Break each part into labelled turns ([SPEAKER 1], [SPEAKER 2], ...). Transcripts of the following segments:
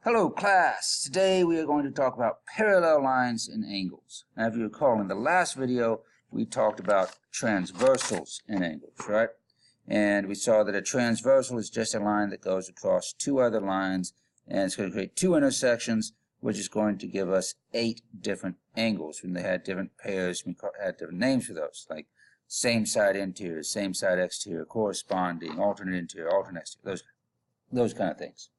[SPEAKER 1] Hello class, today we are going to talk about parallel lines and angles. Now if you recall, in the last video we talked about transversals and angles, right? And we saw that a transversal is just a line that goes across two other lines, and it's going to create two intersections, which is going to give us 8 different angles. When they had different pairs, we had different names for those, like same side interior, same side exterior, corresponding, alternate interior, alternate exterior, those kind of things.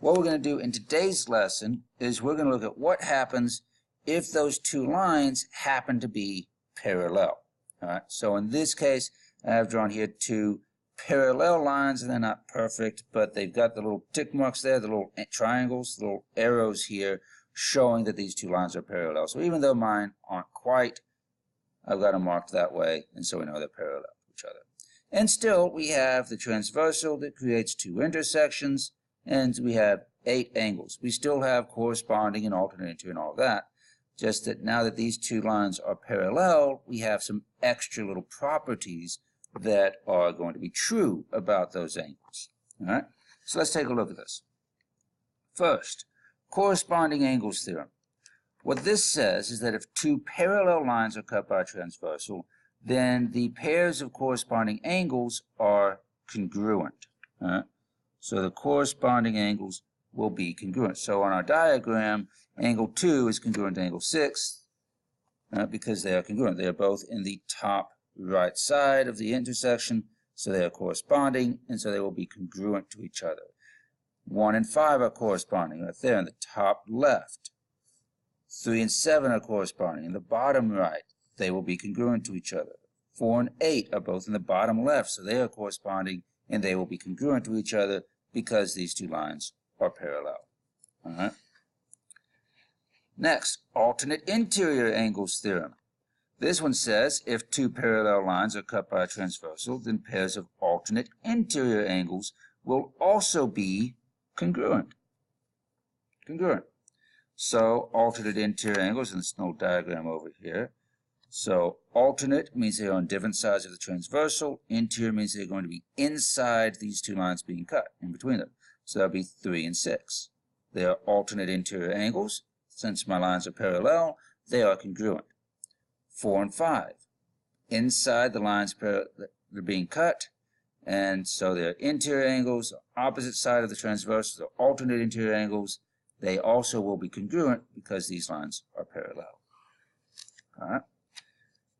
[SPEAKER 1] What we're going to do in today's lesson is we're going to look at what happens if those two lines happen to be parallel. All right. So in this case, I have drawn here two parallel lines, and they're not perfect, but they've got the little tick marks there, the little triangles, the little arrows here, showing that these two lines are parallel. So even though mine aren't quite, I've got them marked that way, and so we know they're parallel to each other. And still, we have the transversal that creates two intersections, and we have 8 angles. We still have corresponding and alternate interior and all of that, just that now that these two lines are parallel, we have some extra little properties that are going to be true about those angles. All right, so let's take a look at this. First, corresponding angles theorem. What this says is that if two parallel lines are cut by a transversal, then the pairs of corresponding angles are congruent. All right? So the corresponding angles will be congruent. So on our diagram, angle 2 is congruent to angle 6 because they are congruent. They are both in the top right side of the intersection, so they are corresponding, and so they will be congruent to each other. 1 and 5 are corresponding right there in the top left. 3 and 7 are corresponding in the bottom right. They will be congruent to each other. 4 and 8 are both in the bottom left, so they are corresponding, and they will be congruent to each other because these two lines are parallel. All right. Next, alternate interior angles theorem. This one says if two parallel lines are cut by a transversal, then pairs of alternate interior angles will also be congruent. So alternate interior angles, and this little diagram over here. So alternate means they're on different sides of the transversal. Interior means they're going to be inside these two lines being cut, in between them. So that'll be 3 and 6. They are alternate interior angles. Since my lines are parallel, they are congruent. 4 and 5. Inside the lines they're being cut, and so they're interior angles, opposite side of the transversal, they're alternate interior angles. They also will be congruent because these lines are parallel. All right.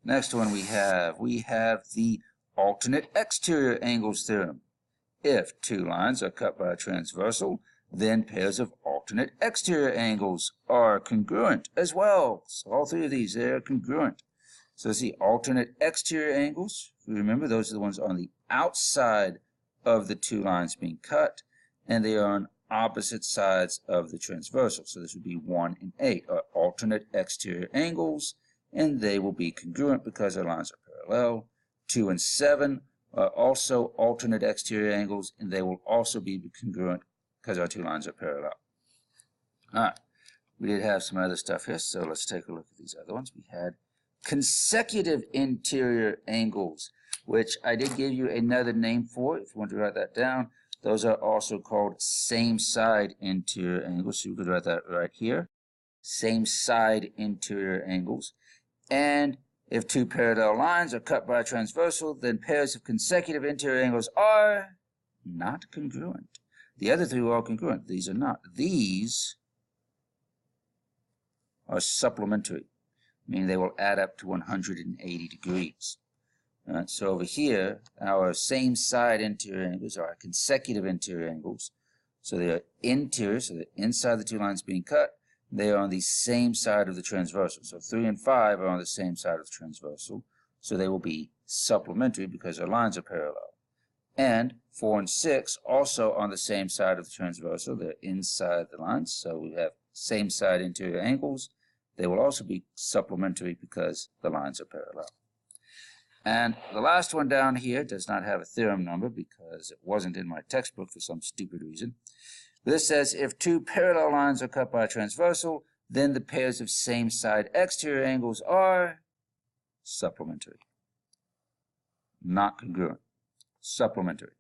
[SPEAKER 1] Next one we have the alternate exterior angles theorem. If two lines are cut by a transversal, then pairs of alternate exterior angles are congruent as well. So all 3 of these, they are congruent. So let's see, alternate exterior angles. Remember, those are the ones on the outside of the two lines being cut, and they are on opposite sides of the transversal. So this would be 1 and 8 are alternate exterior angles, and they will be congruent because their lines are parallel. 2 and 7 are also alternate exterior angles, and they will also be congruent because our two lines are parallel. All right, we did have some other stuff here, so let's take a look at these other ones. We had consecutive interior angles, which I did give you another name for if you want to write that down. Those are also called same side interior angles, so you could write that right here. Same side interior angles. And if two parallel lines are cut by a transversal, then pairs of consecutive interior angles are not congruent. The other 3 are congruent. These are not. These are supplementary, meaning they will add up to 180 degrees. So over here, our same side interior angles are our consecutive interior angles. So they are interior, so they're inside the two lines being cut. They are on the same side of the transversal. So 3 and 5 are on the same side of the transversal. So they will be supplementary because their lines are parallel. And 4 and 6 also on the same side of the transversal. They're inside the lines. So we have same side interior angles. They will also be supplementary because the lines are parallel. And the last one down here does not have a theorem number because it wasn't in my textbook for some stupid reason. This says if two parallel lines are cut by a transversal, then the pairs of same side exterior angles are supplementary. Not congruent. Supplementary.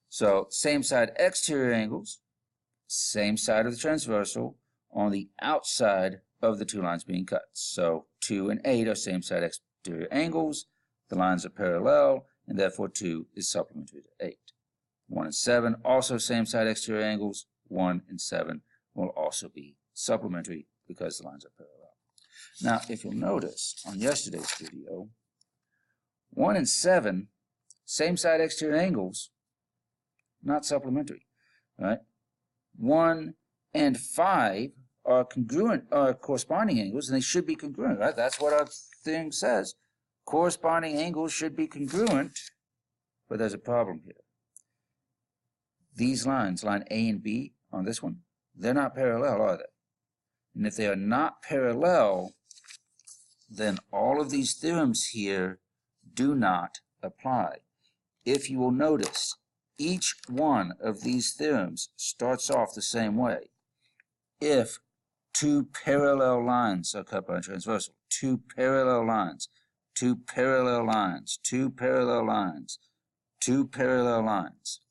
[SPEAKER 1] So same side exterior angles same side of the transversal on the outside of the two lines being cut. So 2 and 8 are same side exterior angles. The lines are parallel, and therefore 2 is supplementary to 8. 1 and 7 also same side exterior angles. 1 and 7 will also be supplementary because the lines are parallel. Now, if you'll notice on yesterday's video, 1 and 7, same side exterior angles, not supplementary, right? 1 and 5 are congruent, are corresponding angles, and they should be congruent, right? That's what our thing says. Corresponding angles should be congruent, but there's a problem here. These lines, line A and B on this one, they're not parallel, are they? And if they are not parallel, then all of these theorems here do not apply. If you will notice, each one of these theorems starts off the same way. If two parallel lines are cut by a transversal, two parallel lines, two parallel lines, two parallel lines, two parallel lines.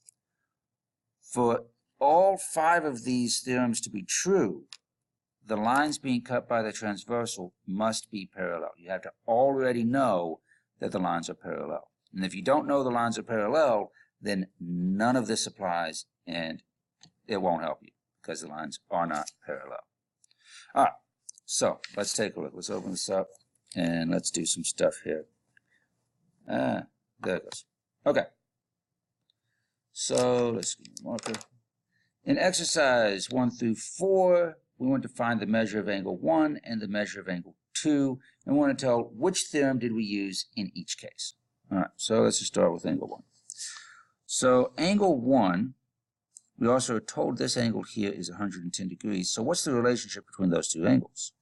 [SPEAKER 1] For all 5 of these theorems to be true, the lines being cut by the transversal must be parallel. You have to already know that the lines are parallel. And if you don't know the lines are parallel, then none of this applies and it won't help you because the lines are not parallel. All right, so let's take a look. Let's open this up and let's do some stuff here. There it goes. Okay. So let's get a marker. In exercise 1 through 4, we want to find the measure of angle 1 and the measure of angle 2, and we want to tell which theorem did we use in each case. All right, so let's just start with angle 1. So angle 1, we also are told this angle here is 110 degrees. So what's the relationship between those two angles?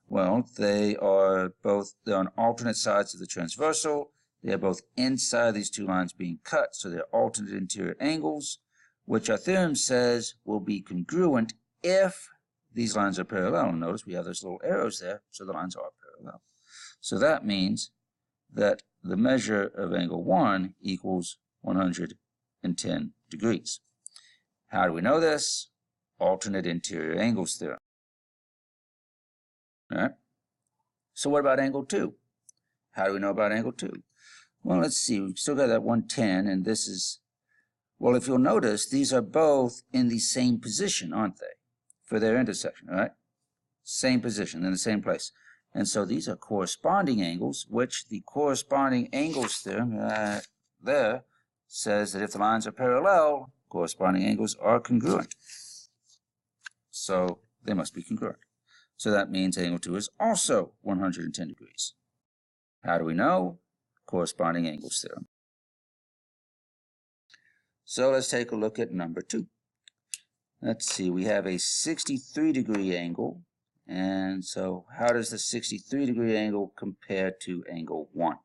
[SPEAKER 1] Well, they are on alternate sides of the transversal. They are both inside these two lines being cut, so they're alternate interior angles, which our theorem says will be congruent if these lines are parallel. And notice we have those little arrows there, so the lines are parallel. So that means that the measure of angle 1 equals 110 degrees. How do we know this? Alternate interior angles theorem. All right. So what about angle 2? How do we know about angle 2? Well, let's see. We've still got that 110, and this is, well, if you'll notice, these are both in the same position, aren't they? For their intersection, all right? Same position, in the same place. And so these are corresponding angles, which the corresponding angles theorem there says that if the lines are parallel, corresponding angles are congruent. So they must be congruent. So that means angle 2 is also 110 degrees. How do we know? Corresponding angles theorem. So let's take a look at number 2. Let's see, we have a 63-degree angle. And so how does the 63-degree angle compare to angle 1?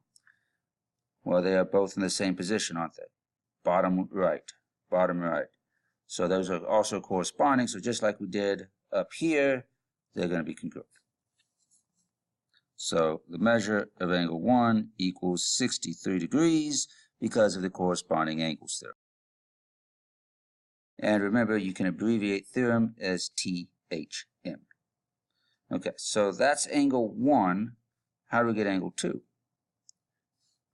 [SPEAKER 1] Well, they are both in the same position, aren't they? Bottom right, bottom right. So those are also corresponding. So just like we did up here, they're going to be congruent. So the measure of angle 1 equals 63 degrees because of the corresponding angles theorem. And remember, you can abbreviate theorem as THM. Okay, so that's angle 1. How do we get angle 2?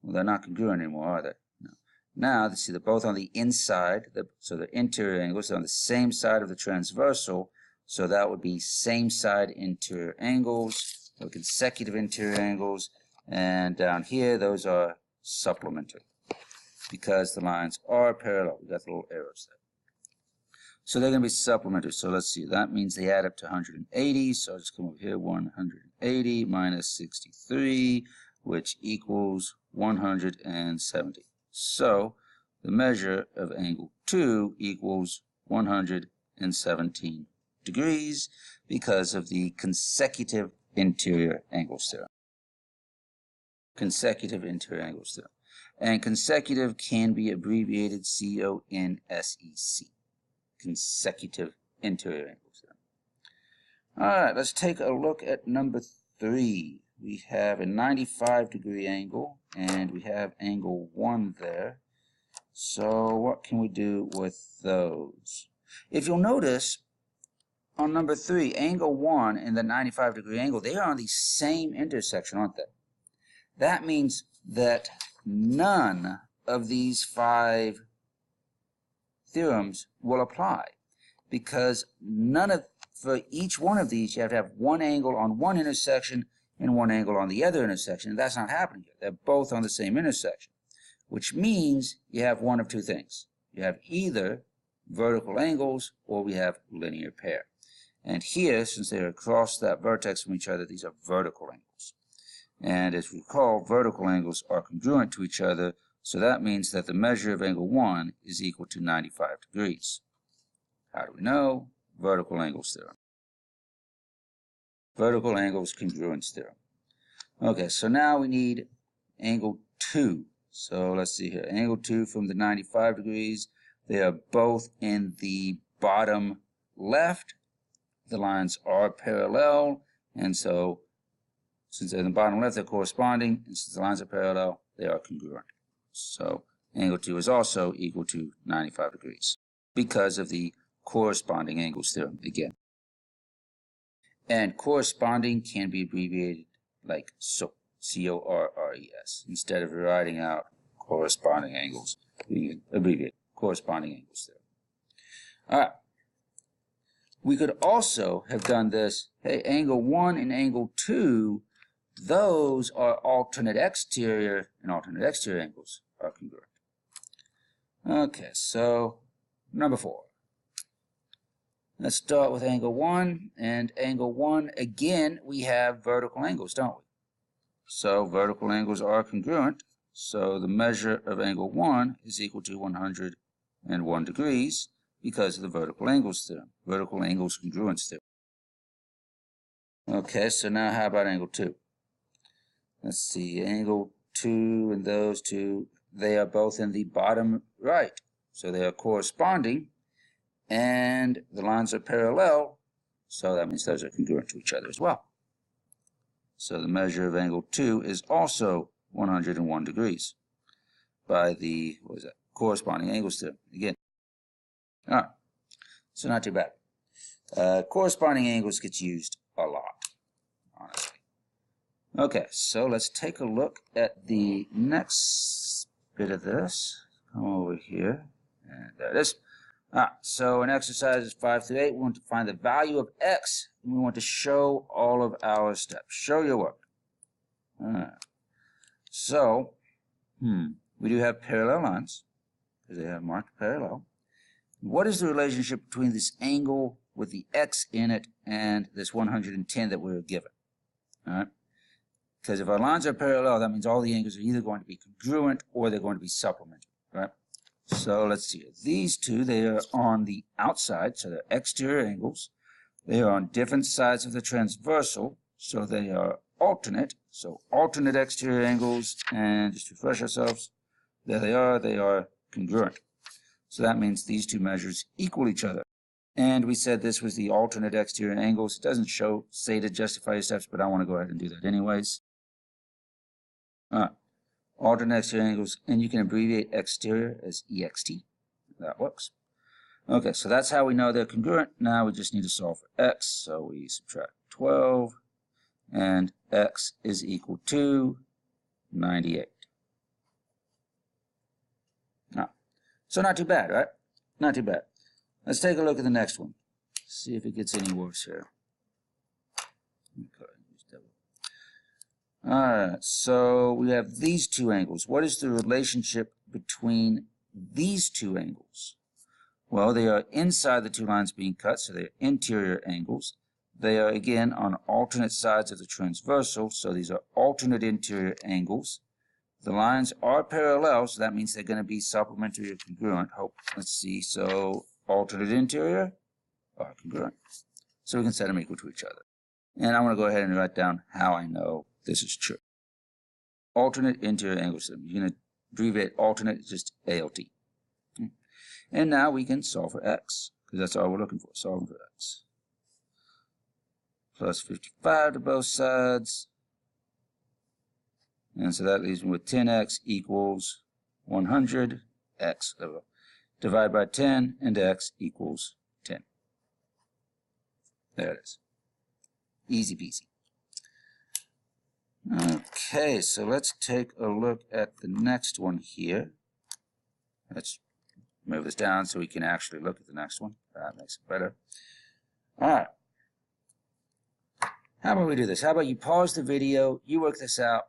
[SPEAKER 1] Well, they're not congruent anymore, are they? No. Now, let's see, they're both on the inside, so the interior angles are on the same side of the transversal, so that would be same side interior angles, or consecutive interior angles, and down here, those are supplementary, because the lines are parallel. We got the little arrows there. So they're going to be supplementary. So let's see, that means they add up to 180. So I'll just come over here, 180 minus 63, which equals 170. So the measure of angle 2 equals 117 degrees because of the consecutive interior angles theorem. Consecutive interior angles theorem. And consecutive can be abbreviated CONSEC. Consecutive interior angles theorem. All right, let's take a look at number 3. We have a 95-degree angle, and we have angle 1 there. So what can we do with those? If you'll notice, on number 3, angle 1 and the 95-degree angle, they are on the same intersection, aren't they? That means that none of these 5 theorems will apply, because for each one of these, you have to have one angle on one intersection and one angle on the other intersection. And that's not happening here. They're both on the same intersection, which means you have one of two things. You have either vertical angles or we have linear pair. And here, since they're across that vertex from each other, these are vertical angles. And as we recall, vertical angles are congruent to each other, so that means that the measure of angle 1 is equal to 95 degrees. How do we know? Vertical angles theorem. Vertical angles congruence theorem. Okay, so now we need angle 2. So let's see here. Angle 2 from the 95 degrees. They are both in the bottom left. The lines are parallel, and so since they're in the bottom left, they're corresponding, and since the lines are parallel, they are congruent. So angle 2 is also equal to 95 degrees because of the corresponding angles theorem again. And corresponding can be abbreviated like so, C-O-R-R-E-S. Instead of writing out corresponding angles, we can abbreviate corresponding angles theorem. All right. We could also have done this, hey, angle 1 and angle 2, those are alternate exterior, and alternate exterior angles are congruent. Okay, so number 4. Let's start with angle 1, and angle 1, again, we have vertical angles, don't we? So vertical angles are congruent, so the measure of angle 1 is equal to 101 degrees because of the vertical angles theorem, vertical angles congruence theorem. Okay, so now how about angle 2? Let's see, angle 2 and those two, they are both in the bottom right, so they are corresponding, and the lines are parallel, so that means those are congruent to each other as well. So the measure of angle 2 is also 101 degrees by the, what is that, corresponding angles theorem again. All right, so not too bad. Corresponding angles gets used a lot, honestly. Okay, so let's take a look at the next bit of this. Come over here, and there it is. So in exercises 5 through 8, we want to find the value of x, and we want to show all of our steps. Show your work. So, we do have parallel lines, because they have marked parallel. What is the relationship between this angle with the x in it and this 110 that we were given? All right? Because if our lines are parallel, that means all the angles are either going to be congruent or they're going to be supplementary, right? So let's see. These two, they are on the outside, so they're exterior angles. They are on different sides of the transversal, so they are alternate. So alternate exterior angles, and just to refresh ourselves, there they are congruent. So that means these two measures equal each other. And we said this was the alternate exterior angles. It doesn't say to justify your steps, but I want to go ahead and do that anyways. Alternate exterior angles, and you can abbreviate exterior as EXT. That works. Okay, so that's how we know they're congruent. Now we just need to solve for x. So we subtract 12, and x is equal to 98. So not too bad, right? Not too bad. Let's take a look at the next one. See if it gets any worse here. Alright, so we have these two angles. What is the relationship between these two angles? Well, they are inside the two lines being cut, so they're interior angles. They are, again, on alternate sides of the transversal, so these are alternate interior angles. The lines are parallel, so that means they're going to be supplementary or congruent. Let's see, so alternate interior are congruent. So we can set them equal to each other. And I'm going to go ahead and write down how I know this is true. Alternate interior angles. You're going to abbreviate alternate, just ALT. And now we can solve for x, because that's all we're looking for, solving for x. Plus 55 to both sides. And so that leaves me with 10x equals 100. X divide by 10, and x equals There it is. Easy peasy. Okay, so let's take a look at the next one here. Let's move this down so we can actually look at the next one. That makes it better. All right. How about we do this? How about you pause the video, you work this out,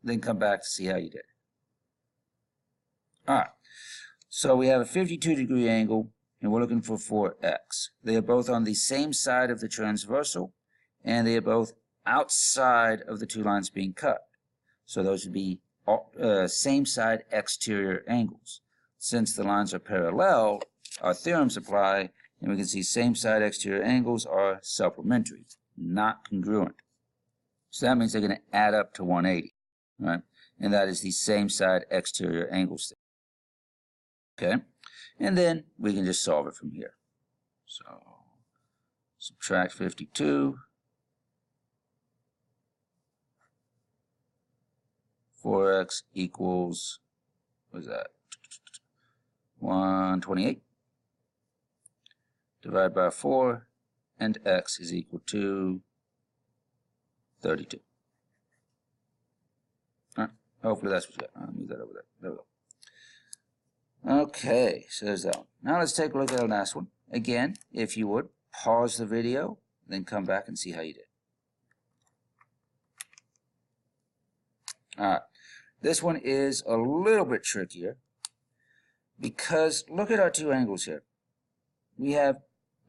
[SPEAKER 1] then come back to see how you did. All right. So we have a 52-degree angle, and we're looking for 4x. They are both on the same side of the transversal, and they are both outside of the two lines being cut. So those would be same side exterior angles. Since the lines are parallel, our theorems apply, and we can see same side exterior angles are supplementary, not congruent. So that means they're going to add up to 180, right? And that is the same side exterior angles. Okay, and then we can just solve it from here. So subtract 52. 4x equals, what is that? 128. Divide by 4, and x is equal to 32. All right, hopefully that's what you got. I'll move that over there. There we go. Okay, so there's that one. Now let's take a look at the last one. Again, if you would, pause the video, then come back and see how you did. All right, this one is a little bit trickier because look at our two angles here. We have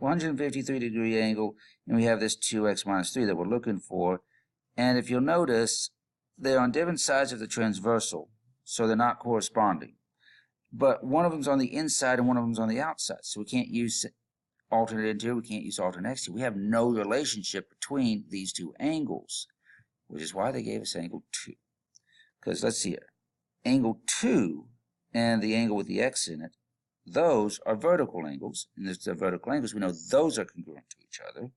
[SPEAKER 1] 153-degree angle, and we have this 2x minus 3 that we're looking for. And if you'll notice, they're on different sides of the transversal, so they're not corresponding. But one of them's on the inside and one of them's on the outside, so we can't use alternate interior, we can't use alternate exterior. We have no relationship between these two angles, which is why they gave us angle 2. Because let's see here, angle 2 and the angle with the x in it, those are vertical angles, and if they're vertical angles, we know those are congruent to each other,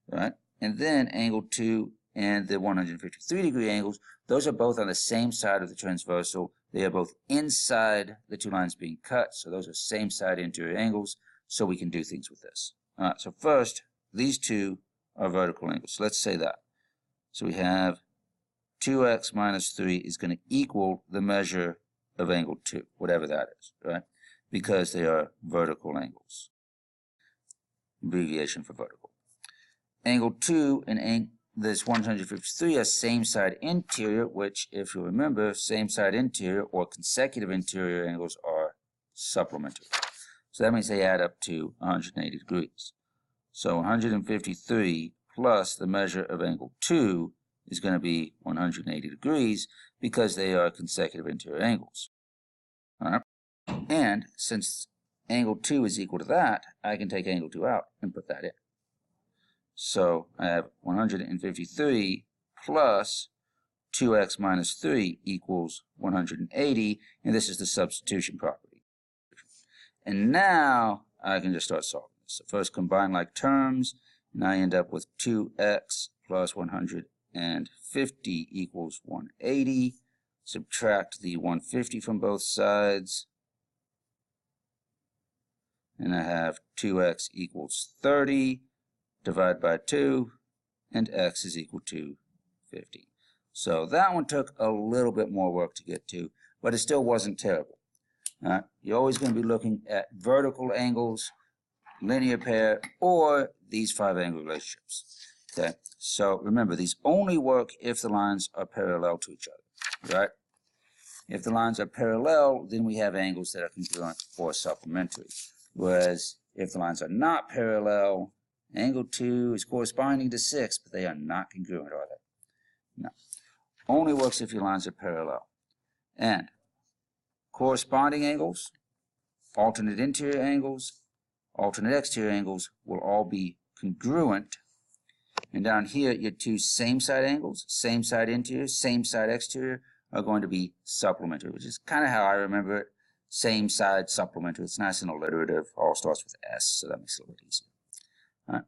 [SPEAKER 1] right? And then angle 2 and the 153-degree angles, those are both on the same side of the transversal. They are both inside the two lines being cut, so those are same side interior angles, so we can do things with this. All right, so first, these two are vertical angles. So let's say that. So we have 2x minus 3 is going to equal the measure of angle 2, whatever that is, right? Because they are vertical angles. Abbreviation for vertical. Angle 2 and this 153 are same side interior, which, if you remember, same side interior or consecutive interior angles are supplementary. So that means they add up to 180 degrees. So 153 plus the measure of angle 2 is going to be 180 degrees because they are consecutive interior angles. All right. And since angle 2 is equal to that, I can take angle 2 out and put that in. So I have 153 plus 2x minus 3 equals 180, and this is the substitution property. And now I can just start solving this. So first combine like terms, and I end up with 2x plus 150 equals 180. Subtract the 150 from both sides, and I have 2x equals 30. Divide by 2, and x is equal to 50. So that one took a little bit more work to get to, but it still wasn't terrible. You're always going to be looking at vertical angles, linear pair, or these 5-angle relationships. Okay, so remember, these only work if the lines are parallel to each other, right? If the lines are parallel, then we have angles that are congruent or supplementary. Whereas if the lines are not parallel, angle 2 is corresponding to 6, but they are not congruent, are they? No. Only works if your lines are parallel. And corresponding angles, alternate interior angles, alternate exterior angles will all be congruent. And down here, your two same side angles, same side interior, same side exterior, are going to be supplementary, which is kind of how I remember it. Same side supplementary. It's nice and alliterative. All starts with S, so that makes it a little easier. All right.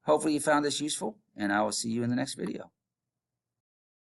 [SPEAKER 1] Hopefully you found this useful, and I will see you in the next video.